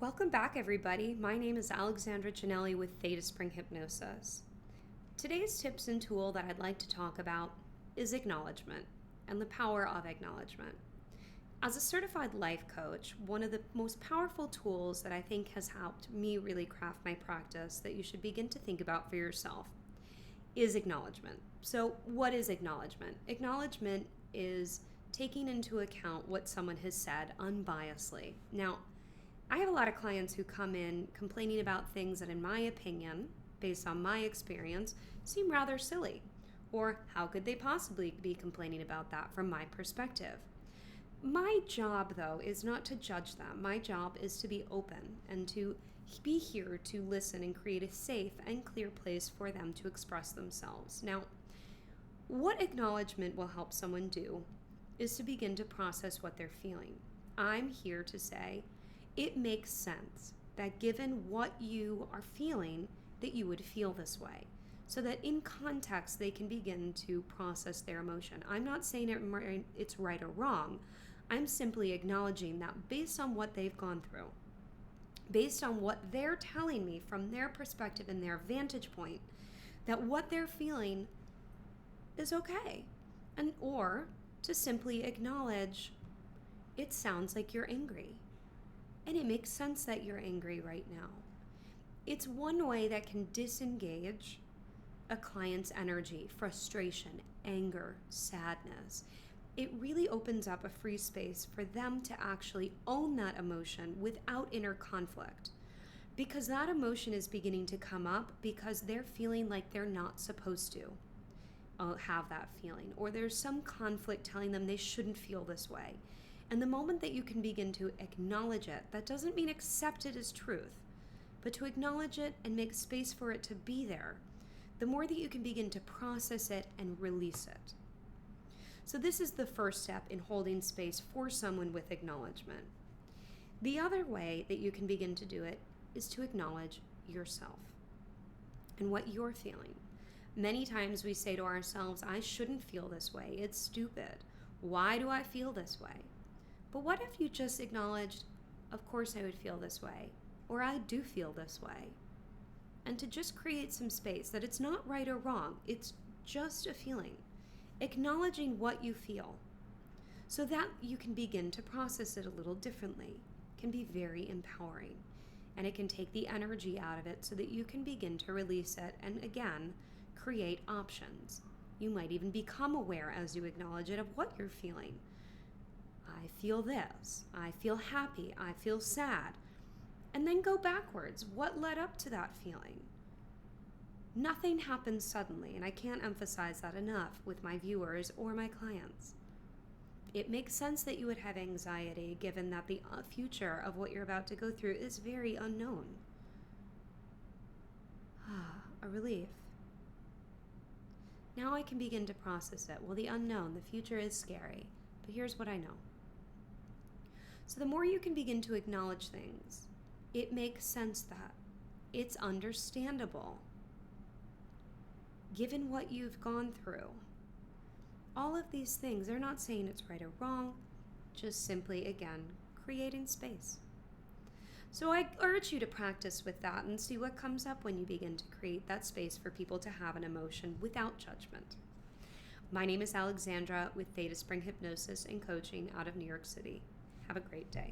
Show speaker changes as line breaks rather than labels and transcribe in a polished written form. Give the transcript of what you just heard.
Welcome back, everybody. My name is Alexandra Janelli with Theta Spring Hypnosis. Today's tips and tool that I'd like to talk about is acknowledgement and the power of acknowledgement. As a certified life coach, one of the most powerful tools that I think has helped me really craft my practice that you should begin to think about for yourself is acknowledgement. So, what is acknowledgement? Acknowledgement is taking into account what someone has said unbiasedly. Now, I have a lot of clients who come in complaining about things that, in my opinion, based on my experience, seem rather silly. Or how could they possibly be complaining about that from my perspective? My job, though, is not to judge them. My job is to be open and to be here to listen and create a safe and clear place for them to express themselves. Now, what acknowledgement will help someone do is to begin to process what they're feeling. I'm here to say, it makes sense that given what you are feeling, that you would feel this way. So that in context, they can begin to process their emotion. I'm not saying it's right or wrong. I'm simply acknowledging that based on what they've gone through, based on what they're telling me from their perspective and their vantage point, that what they're feeling is okay. Or to simply acknowledge, it sounds like you're angry. And it makes sense that you're angry right now. It's one way that can disengage a client's energy, frustration, anger, sadness. It really opens up a free space for them to actually own that emotion without inner conflict. Because that emotion is beginning to come up because they're feeling like they're not supposed to have that feeling. Or there's some conflict telling them they shouldn't feel this way. And the moment that you can begin to acknowledge it, that doesn't mean accept it as truth, but to acknowledge it and make space for it to be there, the more that you can begin to process it and release it. So this is the first step in holding space for someone with acknowledgement. The other way that you can begin to do it is to acknowledge yourself and what you're feeling. Many times we say to ourselves, I shouldn't feel this way. It's stupid. Why do I feel this way? But what if you just acknowledged, of course I would feel this way, or I do feel this way? And to just create some space that it's not right or wrong, it's just a feeling. Acknowledging what you feel so that you can begin to process it a little differently can be very empowering. And it can take the energy out of it so that you can begin to release it and again, create options. You might even become aware as you acknowledge it of what you're feeling. I feel this, I feel happy, I feel sad. And then go backwards. What led up to that feeling? Nothing happens suddenly, and I can't emphasize that enough with my viewers or my clients. It makes sense that you would have anxiety given that the future of what you're about to go through is very unknown. A relief. Now I can begin to process it. Well, the unknown, the future is scary, but here's what I know. So the more you can begin to acknowledge things, it makes sense that it's understandable given what you've gone through. All of these things, they're not saying it's right or wrong, just simply, again, creating space. So I urge you to practice with that and see what comes up when you begin to create that space for people to have an emotion without judgment. My name is Alexandra with Theta Spring Hypnosis and Coaching out of New York City. Have a great day.